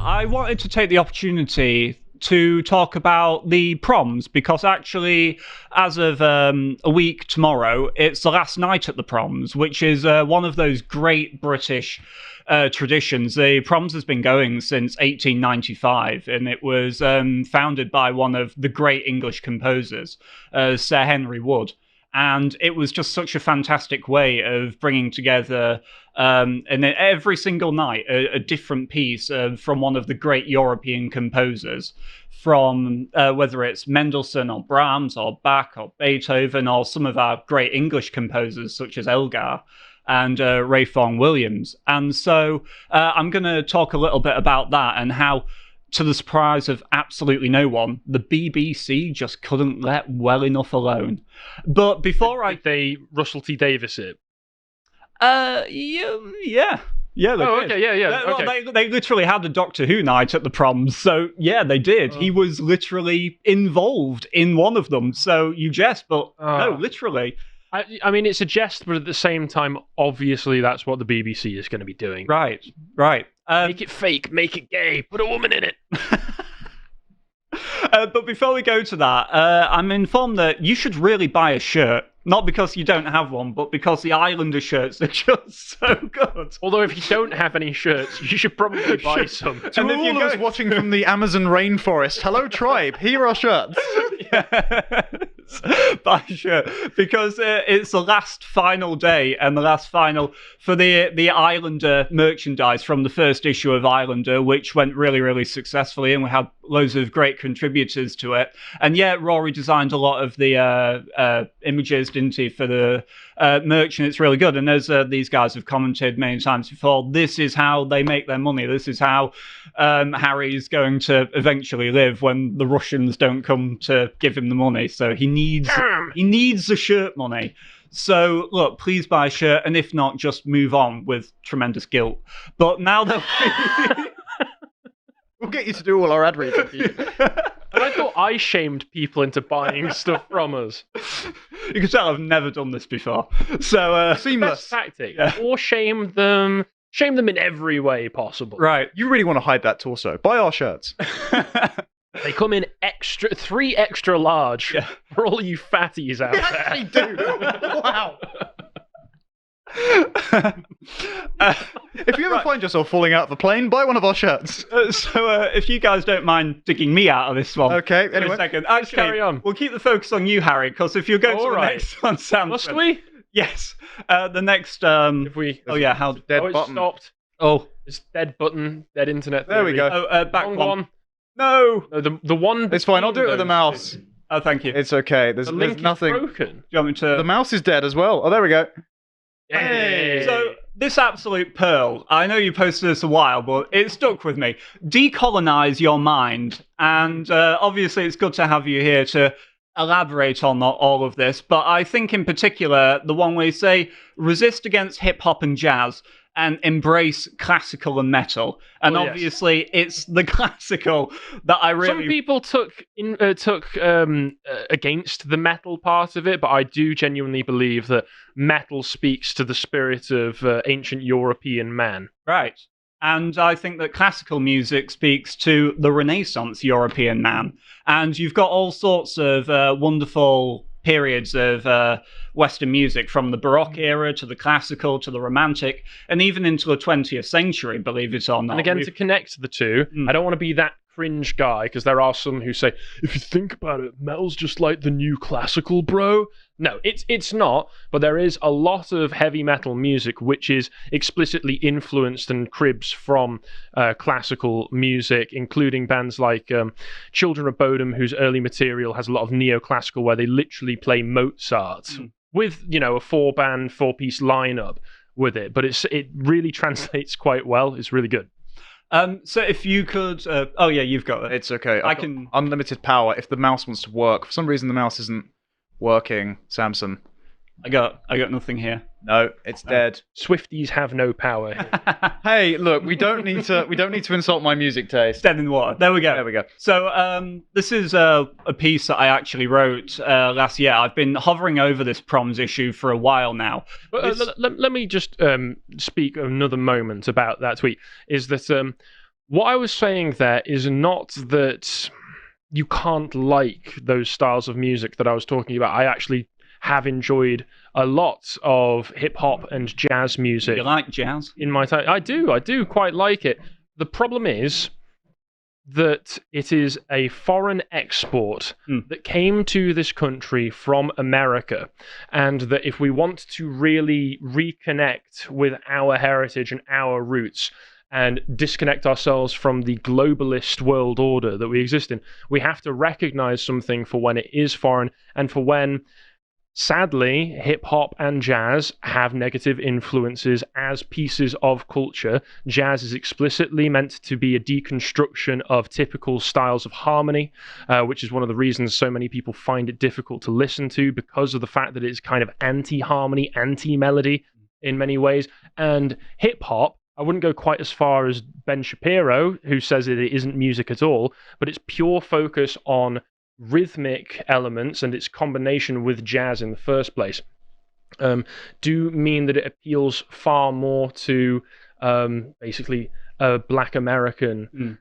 I wanted to take the opportunity to talk about the proms because actually, as of a week tomorrow, it's the last night at the proms, which is one of those great British traditions. The proms has been going since 1895, and it was founded by one of the great English composers, Sir Henry Wood. And it was just such a fantastic way of bringing together, and every single night, a different piece from one of the great European composers, from whether it's Mendelssohn or Brahms or Bach or Beethoven or some of our great English composers such as Elgar and Ray Vaughan Williams. And so I'm going to talk a little bit about that and how, to the surprise of absolutely no one, the BBC just couldn't let well enough alone. But before Did they Russell T Davies it? Yeah, they did. Okay, yeah. Well, they literally had a Doctor Who night at the proms, so yeah, they did. He was literally involved in one of them. So you jest, but no, literally. I mean, it's a jest, but at the same time, obviously, that's what the BBC is going to be doing. Right. Make it fake, make it gay, put a woman in it. But before we go to that, I'm informed that you should really buy a shirt. Not because you don't have one, but because the Islander shirts are just so good. Although if you don't have any shirts, you should probably buy some. To all of us watching from the Amazon rainforest, hello tribe, here are shirts. Buy a shirt. Because it's the last final day and the last final for the Islander merchandise from the first issue of Islander, which went really, really successfully, and we had loads of great contributors to it. And yeah, Rory designed a lot of the images, didn't he, for the merch, and it's really good. And as these guys have commented many times before, this is how they make their money. This is how Harry's going to eventually live when the Russians don't come to give him the money. So he needs the shirt money. So look, please buy a shirt, and if not, just move on with tremendous guilt. But now that we'll get you to do all our ad reads. But I thought I shamed people into buying stuff from us. You can tell I've never done this before. So seamless best tactic, or shame them in every way possible. Right. You really want to hide that torso? Buy our shirts. They come in 3 extra large for all you fatties out there. They do. Wow. If you ever find yourself falling out of a plane, buy one of our shirts. So if you guys don't mind digging me out of this one. Okay, for anyway. a second. Actually, carry on. We'll keep the focus on you, Harry, because if you're going to the right. next one, Sam. Must we? Yes. The next... If we... Oh, yeah, how... Dead it's button. stopped. Oh. It's dead button, dead internet. There we theory. go. Back Wrong one. No! No, the one... It's fine, I'll do it with the between mouse. those two. Oh, thank you. It's okay, The there's link nothing. is broken. Do you want me to... The mouse is dead as well. Oh, there we go. Hey. So, this absolute pearl, I know you posted this a while, but it stuck with me. Decolonize your mind. And obviously it's good to have you here to elaborate on all of this, but I think in particular, the one where you say, resist against hip-hop and jazz, and embrace classical and metal. And obviously, it's the classical that I really... Some people took against the metal part of it, but I do genuinely believe that metal speaks to the spirit of ancient European man. Right. And I think that classical music speaks to the Renaissance European man. And you've got all sorts of wonderful periods of Western music, from the Baroque era to the classical to the Romantic, and even into the 20th century, believe it or not. And again, to connect the two, I don't want to be that cringe guy, because there are some who say, if you think about it, metal's just like the new classical, bro. No, it's not, but there is a lot of heavy metal music which is explicitly influenced and cribs from classical music, including bands like Children of Bodom, whose early material has a lot of neoclassical, where they literally play Mozart with, a 4-piece lineup with it, but it really translates quite well. It's really good. So if you could... oh, yeah, you've got it. It's okay. I can... Unlimited power if the mouse wants to work. For some reason, the mouse isn't working, Samson. I got nothing here. No, it's dead. Swifties have no power here. Hey, look, we don't need to insult my music taste. Dead in the water. There we go. There we go. So this is a piece that I actually wrote last year. I've been hovering over this Proms issue for a while now. But let me just speak another moment about that tweet. Is that What I was saying there is not that you can't like those styles of music that I was talking about. I actually have enjoyed a lot of hip hop and jazz music. You like jazz? In my time, I do quite like it. The problem is that it is a foreign export that came to this country from America, and that if we want to really reconnect with our heritage and our roots and disconnect ourselves from the globalist world order that we exist in, we have to recognize something for when it is foreign and for when, sadly, hip-hop and jazz have negative influences as pieces of culture. Jazz is explicitly meant to be a deconstruction of typical styles of harmony, which is one of the reasons so many people find it difficult to listen to, because of the fact that it's kind of anti-harmony, anti-melody in many ways. And hip-hop, I wouldn't go quite as far as Ben Shapiro, who says that it isn't music at all, but it's pure focus on rhythmic elements and its combination with jazz in the first place, do mean that it appeals far more to basically a Black American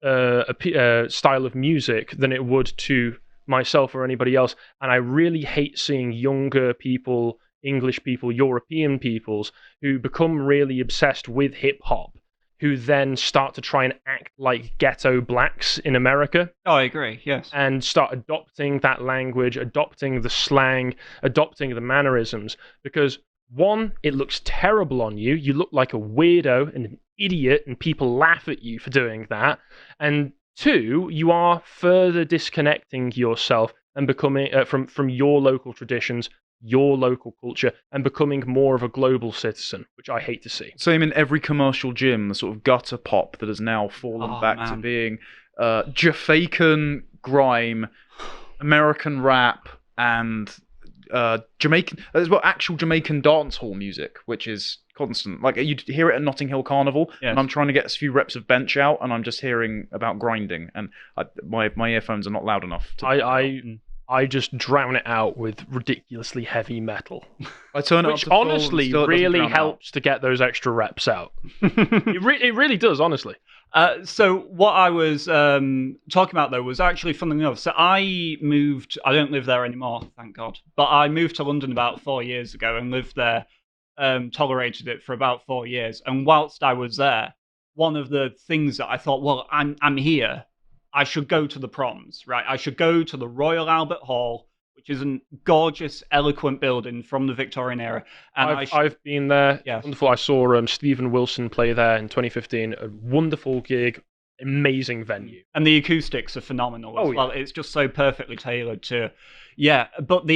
style of music than it would to myself or anybody else. And I really hate seeing younger people, English people, European peoples, who become really obsessed with hip-hop, who then start to try and act like ghetto blacks in America. Oh, I agree, yes. And start adopting that language, adopting the slang, adopting the mannerisms. Because, one, it looks terrible on you. You look like a weirdo and an idiot, and people laugh at you for doing that. And two, you are further disconnecting yourself and becoming from your local traditions, your local culture, and becoming more of a global citizen, which I hate to see. Same in every commercial gym, the sort of gutter pop that has now fallen back to being Jamaican grime, American rap, and Jamaican, as well, actual Jamaican dance hall music, which is constant. Like, you'd hear it at Notting Hill Carnival, and I'm trying to get a few reps of bench out, and I'm just hearing about grinding, and my earphones are not loud enough. I just drown it out with ridiculously heavy metal. I turn it which up to honestly full, really helps to get those extra reps out. It really does, honestly. So what I was talking about, though, was actually funny enough. So I moved, I don't live there anymore, thank God, but I moved to London about 4 years ago and lived there, tolerated it for about 4 years. And whilst I was there, one of the things that I thought, well, I'm here, I should go to the Proms, right? I should go to the Royal Albert Hall, which is a gorgeous, eloquent building from the Victorian era. And I've been there. Yeah. Wonderful. I saw Stephen Wilson play there in 2015. A wonderful gig, amazing venue. And the acoustics are phenomenal as well. Yeah. It's just so perfectly tailored to... Yeah, but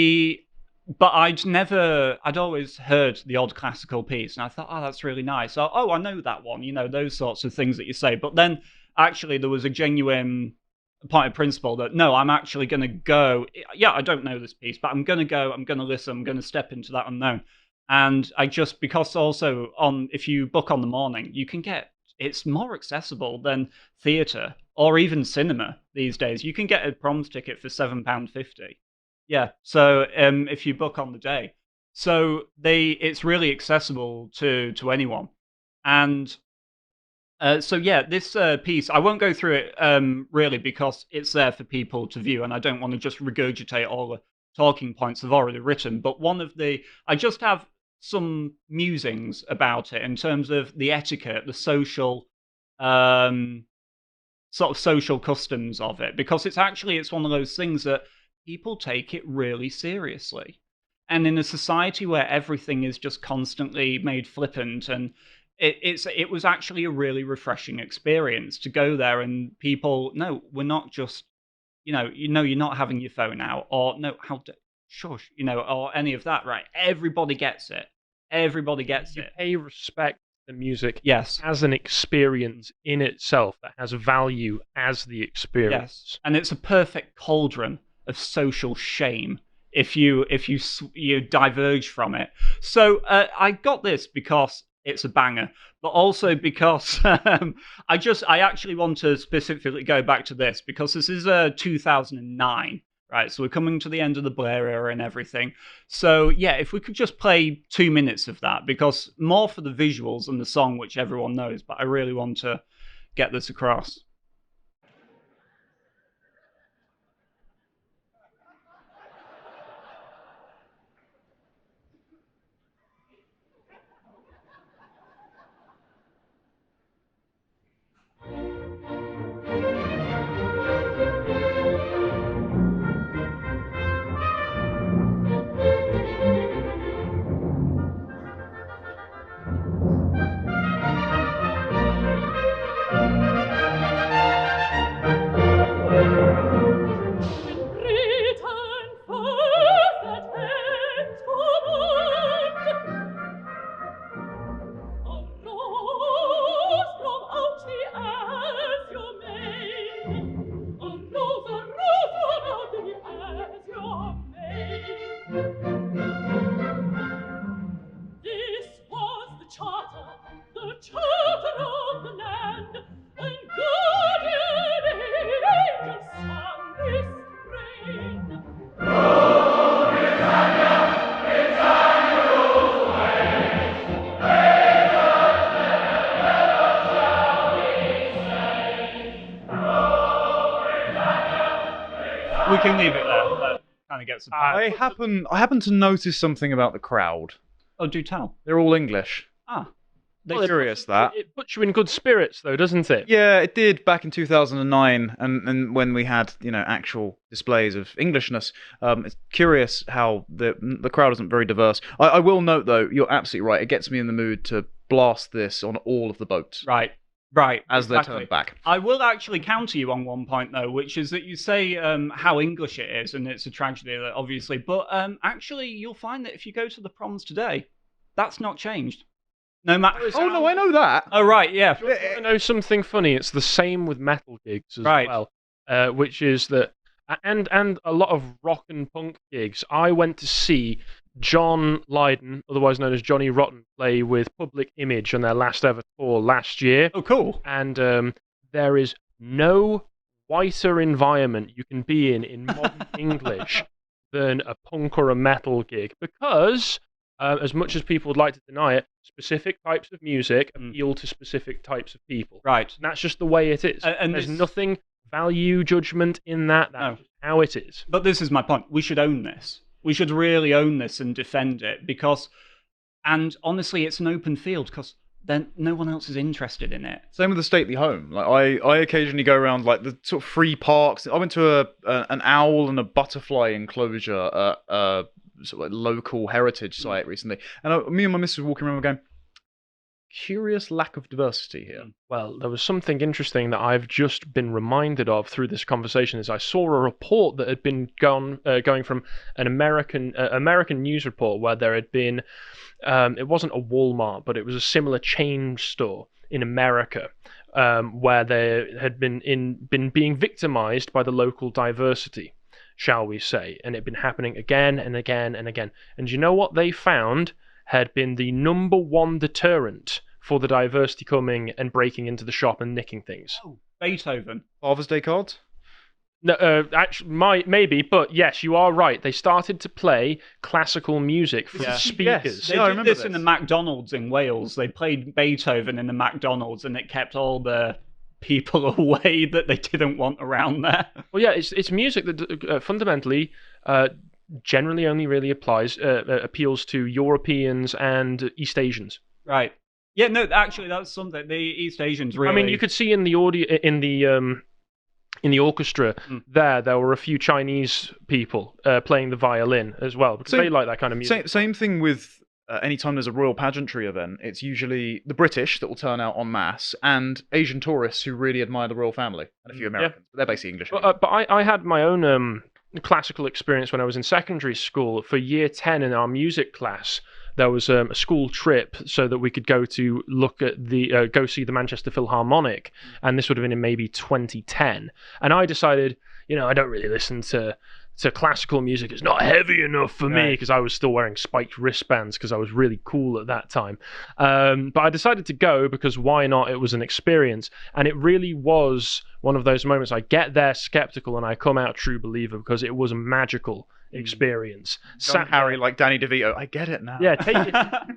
I'd always heard the odd classical piece, and I thought, oh, that's really nice. Oh, I know that one, those sorts of things that you say. But then... Actually, there was a genuine point of principle that, no, I'm actually going to go. Yeah, I don't know this piece, but I'm going to go, I'm going to listen, I'm going to step into that unknown. And because also if you book on the morning, you can it's more accessible than theatre or even cinema these days. You can get a Proms ticket for £7.50. Yeah, so if you book on the day. So it's really accessible to anyone. And... this piece, I won't go through it really because it's there for people to view, and I don't want to just regurgitate all the talking points I've already written, but I just have some musings about it in terms of the etiquette, the social, sort of social customs of it, because it's one of those things that people take it really seriously. And in a society where everything is just constantly made flippant and it was actually a really refreshing experience to go there and people, no, we're not just, you're not having your phone out, or no, shush, or any of that, right? Everybody gets it. Everybody gets it. Pay respect to music, yes, as an experience in itself that has value as the experience. Yes, and it's a perfect cauldron of social shame if you diverge from it. So I got this because it's a banger, but also because I actually want to specifically go back to this because this is 2009, right? So we're coming to the end of the Blair era and everything. So yeah, if we could just play 2 minutes of that, because more for the visuals and the song, which everyone knows, but I really want to get this across. We can leave it there. That kind of gets the point. I happen to notice something about the crowd. Oh, do tell. They're all English. Ah. They're curious, that. It puts you in good spirits, though, doesn't it? Yeah, it did back in 2009, and when we had, actual displays of Englishness. It's curious how the crowd isn't very diverse. I will note, though, you're absolutely right. It gets me in the mood to blast this on all of the boats. Right. As they're turned back. I will actually counter you on one point, though, which is that you say how English it is, and it's a tragedy, obviously. But actually, you'll find that if you go to the Proms today, that's not changed. No matter. Oh no, I know that. Oh right, yeah. I know something funny. It's the same with metal gigs as well, which is that, and a lot of rock and punk gigs. I went to see John Lydon, otherwise known as Johnny Rotten, play with Public Image on their last ever tour last year. Oh, cool. And there is no whiter environment you can be in modern English than a punk or a metal gig, because as much as people would like to deny it, specific types of music appeal to specific types of people. Right. And that's just the way it is. And there's nothing value judgment in that. That's just how it is. But this is my point. We should own this. We should really own this and defend it, because, and honestly, it's an open field, because then no one else is interested in it. Same with the stately home. Like I occasionally go around like the sort of free parks. I went to an owl and a butterfly enclosure at sort of like local heritage site recently, and me and my missus were walking around going, curious lack of diversity here. Well, there was something interesting that I've just been reminded of through this conversation. Is I saw a report that had been going from an American news report where there had been, it wasn't a Walmart, but it was a similar chain store in America, where they had been being victimized by the local diversity, shall we say, and it had been happening again and again and again. And you know what they found had been the number one deterrent for the diversity coming and breaking into the shop and nicking things? Oh, Beethoven. Father's Day cards? No, actually, maybe, but yes, you are right. They started to play classical music from the speakers. Yes. They did this in the McDonald's in Wales. They played Beethoven in the McDonald's, and it kept all the people away that they didn't want around there. Well, yeah, it's music that fundamentally generally only really appeals to Europeans and East Asians. Right. Yeah, no, actually, that's something. The East Asians really. I mean, you could see in the audio, in the orchestra, there were a few Chinese people playing the violin as well, because they like that kind of music. Same thing with anytime there's a royal pageantry event. It's usually the British that will turn out en masse, and Asian tourists who really admire the royal family, and a few Americans. But they're basically English. But I had my own classical experience when I was in secondary school. For year 10 in our music class, there was a school trip so that we could go to look at go see the Manchester Philharmonic, and this would have been in maybe 2010. And I decided, I don't really listen to classical music. It's not heavy enough for me, because I was still wearing spiked wristbands because I was really cool at that time. But I decided to go because why not? It was an experience, and it really was one of those moments. I get there skeptical and I come out true believer, because it was magical experience. Harry like Danny DeVito. I get it now. Yeah,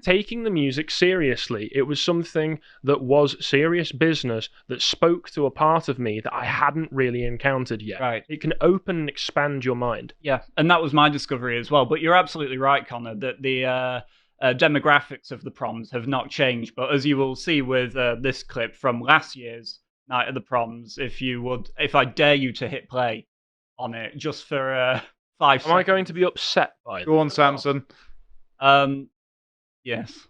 taking the music seriously. It was something that was serious business that spoke to a part of me that I hadn't really encountered yet. Right. It can open and expand your mind. Yeah, and that was my discovery as well. But you're absolutely right, Connor, that the demographics of the Proms have not changed. But as you will see with this clip from last year's Night of the Proms, if I dare you to hit play on it just for 5 seconds. Am I going to be upset by Go on, Samson. Yes.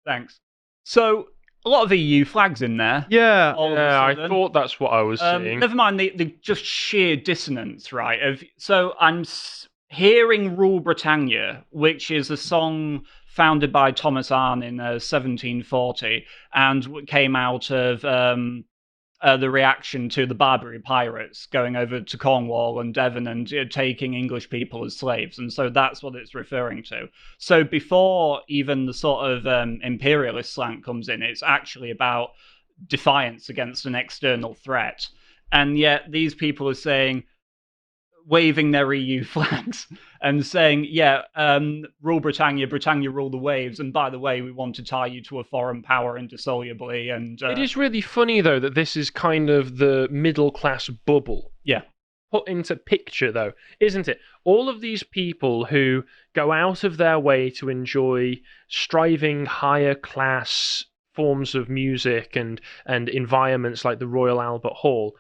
Thanks. So, a lot of EU flags in there. Yeah. I thought that's what I was seeing. Never mind the just sheer dissonance, right? So, I'm hearing Rule Britannia, which is a song founded by Thomas Arne in 1740 and came out of the reaction to the Barbary pirates going over to Cornwall and Devon and taking English people as slaves. And so that's what it's referring to. So before even the sort of imperialist slant comes in, it's actually about defiance against an external threat. And yet these people are saying, waving their EU flags and saying, rule Britannia, Britannia rule the waves, and by the way, we want to tie you to a foreign power indissolubly. And it is really funny, though, that this is kind of the middle-class bubble. Yeah. Put into picture, though, isn't it? All of these people who go out of their way to enjoy striving higher-class forms of music and environments like the Royal Albert Hall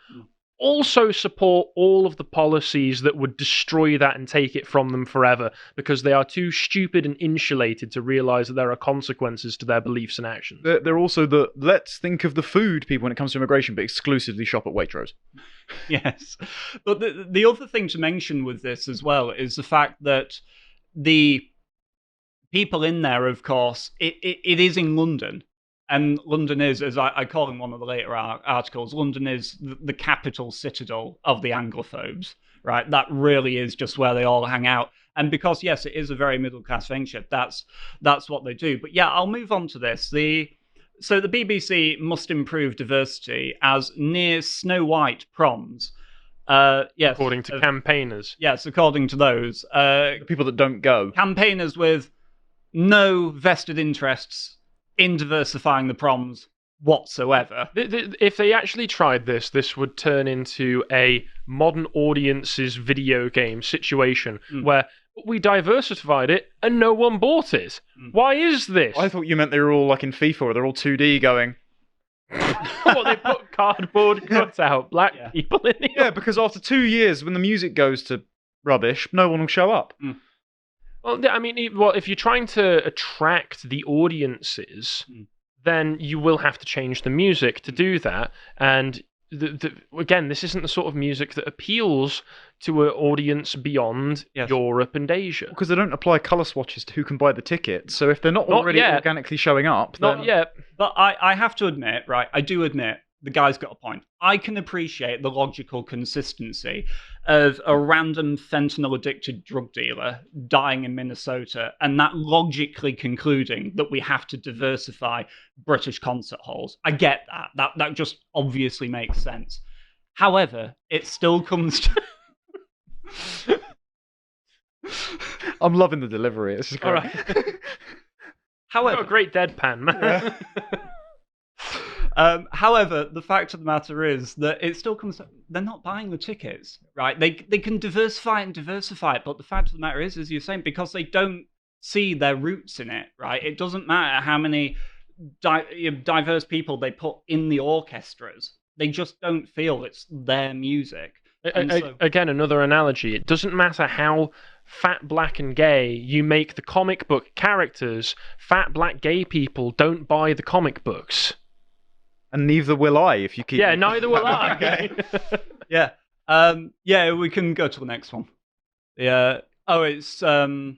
also support all of the policies that would destroy that and take it from them forever because they are too stupid and insulated to realize that there are consequences to their beliefs and actions. They're also the let's think of the food people when it comes to immigration, but exclusively shop at Waitrose. Yes. But the other thing to mention with this as well is the fact that the people in there, of course, it is in London. And London is, as I call in one of the later articles, London is the capital citadel of the Anglophobes, right? That really is just where they all hang out. And because, yes, it is a very middle-class venture, that's what they do. But yeah, I'll move on to this. So the BBC must improve diversity as near Snow White Proms. Yes, according to campaigners. Yes, according to those. The people that don't go. Campaigners with no vested interests in diversifying the Proms whatsoever. If they actually tried this would turn into a modern audience's video game situation where we diversified it and no one bought it. Why is this? I thought you meant they were all like in FIFA, where they're all 2D going. What, they put cardboard cutout black people in it? Yeah, because after 2 years, when the music goes to rubbish, no one will show up. Well, I mean, if you're trying to attract the audiences, then you will have to change the music to do that. And again, this isn't the sort of music that appeals to an audience beyond Europe and Asia. Because they don't apply colour swatches to who can buy the ticket. So if they're not already organically showing up... Not yet. But I have to admit, right, I do admit, the guy's got a point. I can appreciate the logical consistency of a random fentanyl-addicted drug dealer dying in Minnesota and that logically concluding that we have to diversify British concert halls. I get that. That just obviously makes sense. However, it still comes to... I'm loving the delivery. This is great. All right. However, a great deadpan, man. However, the fact of the matter is that it still comes... They're not buying the tickets, right? They can diversify it, but the fact of the matter is, as you're saying, because they don't see their roots in it, right? It doesn't matter how many diverse people they put in the orchestras. They just don't feel it's their music. Again, another analogy. It doesn't matter how fat, black, and gay you make the comic book characters. Fat, black, gay people don't buy the comic books. And neither will I if you keep... Yeah, neither will I. Okay. Yeah, we can go to the next one. Yeah. Oh, it's fine.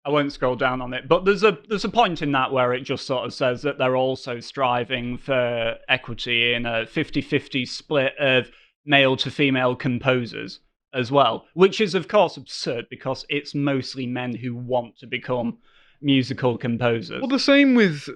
I won't scroll down on it, but there's a point in that where it just sort of says that they're also striving for equity in a 50-50 split of male to female composers as well, which is of course absurd because it's mostly men who want to become musical composers. Well, the same with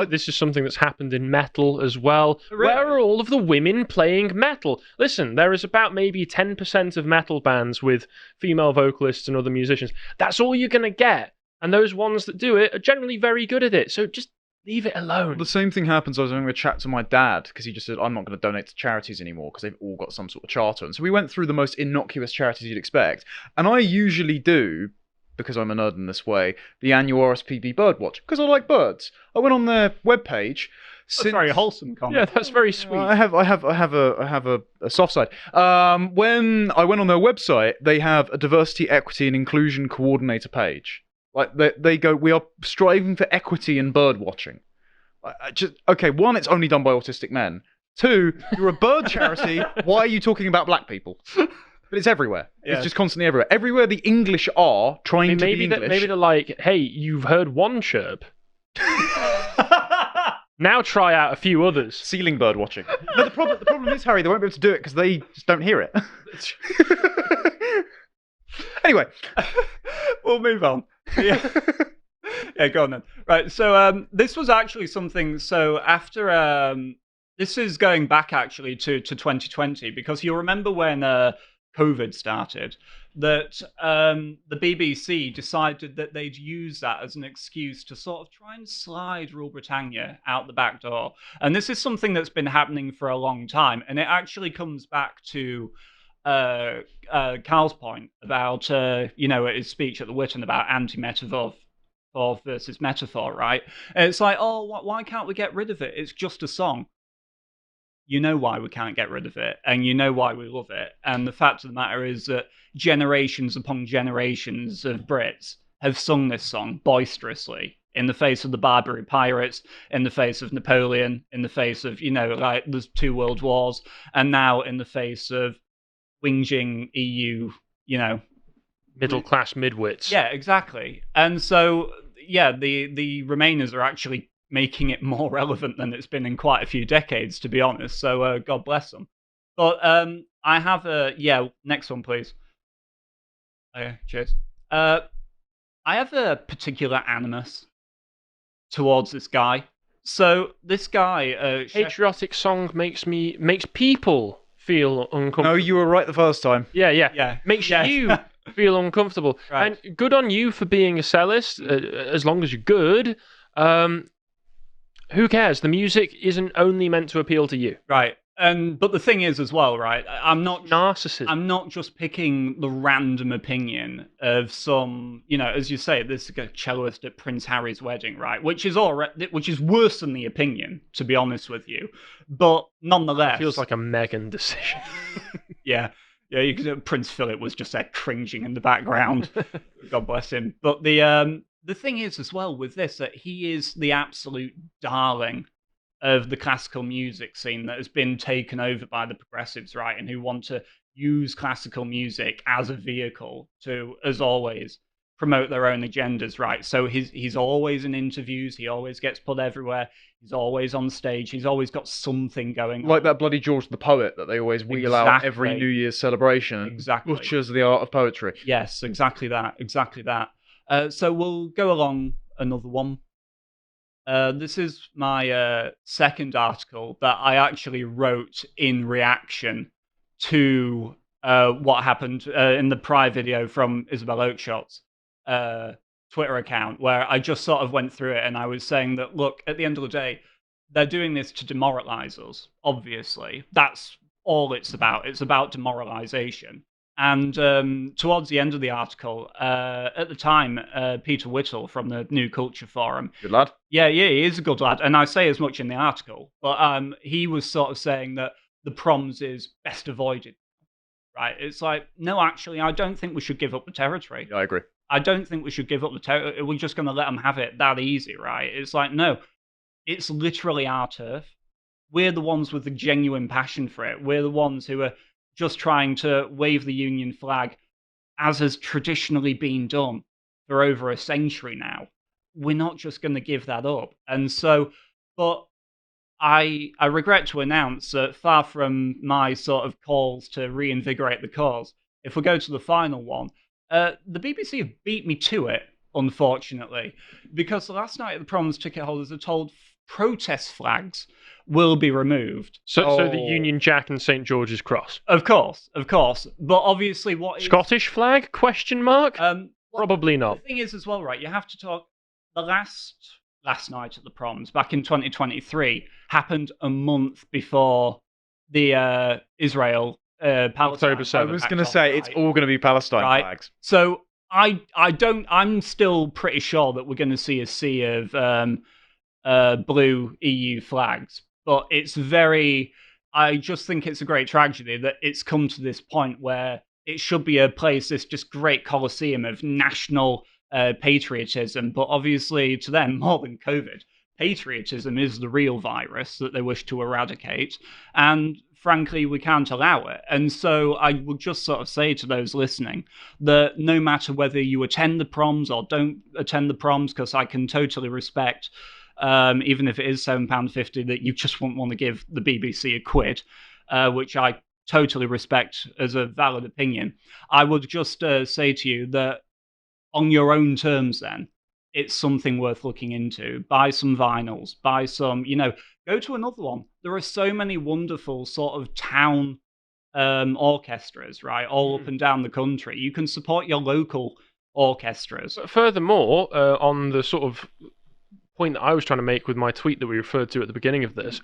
This is something that's happened in metal as well. Really? Where are all of the women playing metal? Listen, there is about maybe 10% of metal bands with female vocalists and other musicians. That's all you're going to get. And those ones that do it are generally very good at it. So just leave it alone. The same thing happens. I was having a chat to my dad because he just said, I'm not going to donate to charities anymore because they've all got some sort of charter. And so we went through the most innocuous charities you'd expect. And I usually do, because I'm a nerd in this way, the annual RSPB Birdwatch, because I like birds. I went on their webpage. That's very wholesome comment. Yeah, that's very sweet. I have a soft side. When I went on their website, they have a diversity, equity, and inclusion coordinator page. Like they go, we are striving for equity in bird watching. Okay, one, it's only done by autistic men. Two, you're a bird charity. Why are you talking about black people? But it's everywhere. Yeah. It's just constantly everywhere. Everywhere the English are trying to be English. Maybe they're like, hey, you've heard one chirp. Now try out a few others. Ceiling bird watching. No, the problem is, Harry, they won't be able to do it because they just don't hear it. Anyway. We'll move on. Yeah. Yeah, go on then. Right, so this was actually something, so after, this is going back actually to 2020, because you'll remember when COVID started, that the BBC decided that they'd use that as an excuse to sort of try and slide Rule Britannia out the back door. And this is something that's been happening for a long time, and it actually comes back to Carl's point about, his speech at the Witten about anti-metaphor versus metaphor, right? And it's like, why can't we get rid of it? It's just a song. You know why we can't get rid of it, and you know why we love it. And the fact of the matter is that generations upon generations of Brits have sung this song boisterously in the face of the Barbary pirates, in the face of Napoleon, in the face of, there's 2 world wars, and now in the face of whinging EU, middle-class midwits. Yeah, exactly. And so, yeah, the Remainers are actually making it more relevant than it's been in quite a few decades, to be honest. So God bless them. But I have next one, please. Okay, cheers. I have a particular animus towards this guy. So this guy, patriotic song makes people feel uncomfortable. No, you were right the first time. Yeah. Makes you feel uncomfortable. Right. And good on you for being a cellist, as long as you're good. Who cares? The music isn't only meant to appeal to you. Right. But the thing is as well, right, I'm not narcissism. I'm not just picking the random opinion of some, as you say, this celloist at Prince Harry's wedding, right, which is worse than the opinion, to be honest with you. But nonetheless, it feels like a Meghan decision. Yeah, you could, Prince Philip was just there cringing in the background. God bless him. But the thing is as well with this, that he is the absolute darling of the classical music scene that has been taken over by the progressives, right, and who want to use classical music as a vehicle to, as always, promote their own agendas, right? So he's always in interviews, he always gets put everywhere, he's always on stage, he's always got something going on. Like that bloody George the Poet that they always wheel out every New Year's celebration. Exactly. Butchers the art of poetry. Yes, exactly that. So we'll go along another one. This is my second article that I actually wrote in reaction to what happened in the prior video from Isabel Oakeshot's Twitter account, where I just sort of went through it and I was saying that, look, at the end of the day, they're doing this to demoralize us, obviously. That's all it's about. It's about demoralization. And towards the end of the article, at the time, Peter Whittle from the New Culture Forum... Good lad. Yeah, he is a good lad. And I say as much in the article. But he was sort of saying that the Proms is best avoided. Right? It's like, no, actually, I don't think we should give up the territory. Yeah, I agree. I don't think we should give up the territory. We're just going to let them have it that easy, right? It's like, no, it's literally our turf. We're the ones with the genuine passion for it. We're the ones who are just trying to wave the Union flag as has traditionally been done for over a century now. We're not just going to give that up. And so, but I regret to announce that far from my sort of calls to reinvigorate the cause, if we go to the final one, the BBC have beat me to it, unfortunately, because the last night at the Proms, ticket holders are told protest flags will be removed. So the Union Jack and St. George's Cross. Of course. But obviously what is... Scottish flag? Question mark? Probably not. The thing is as well, right, you have to talk... The last night at the Proms, back in 2023, happened a month before the Israel Palestine. October 7th. I was going to say, it's all going to be Palestine flags. So I'm still pretty sure that we're going to see a sea of blue EU flags. But I just think it's a great tragedy that it's come to this point where it should be a place, this just great coliseum of national patriotism. But obviously to them, more than COVID, patriotism is the real virus that they wish to eradicate. And frankly, we can't allow it. And so I would just sort of say to those listening that no matter whether you attend the Proms or don't attend the Proms, because I can totally respect, even if it is £7.50, that you just won't want to give the BBC a quid, which I totally respect as a valid opinion. I would just say to you that on your own terms then, it's something worth looking into. Buy some vinyls, buy some, go to another one. There are so many wonderful sort of town orchestras, right, all up and down the country. You can support your local orchestras. Furthermore, on the sort of point that I was trying to make with my tweet that we referred to at the beginning of this,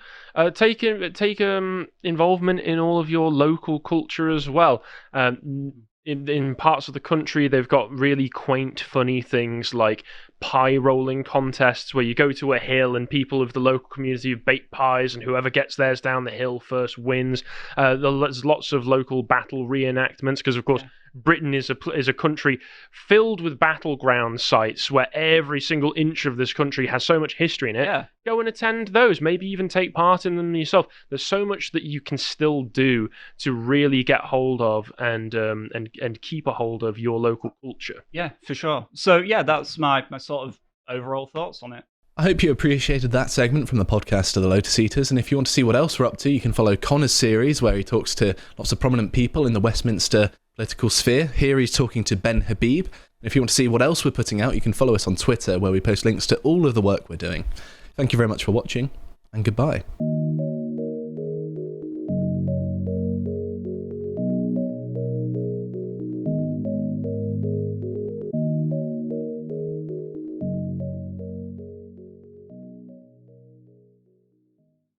take involvement in all of your local culture as well. In parts of the country, they've got really quaint, funny things like pie rolling contests where you go to a hill and people of the local community have baked pies and whoever gets theirs down the hill first wins. There's lots of local battle reenactments because, of course, Britain is a country filled with battleground sites where every single inch of this country has so much history in it. Yeah. Go and attend those. Maybe even take part in them yourself. There's so much that you can still do to really get hold of and keep a hold of your local culture. Yeah, for sure. So yeah, that's my sort of overall thoughts on it. I hope you appreciated that segment from the podcast of the Lotus Eaters, and if you want to see what else we're up to, you can follow Connor's series where he talks to lots of prominent people in the Westminster political sphere. Here he's talking to Ben Habib. And if you want to see what else we're putting out, you can follow us on Twitter where we post links to all of the work we're doing. Thank you very much for watching, and goodbye.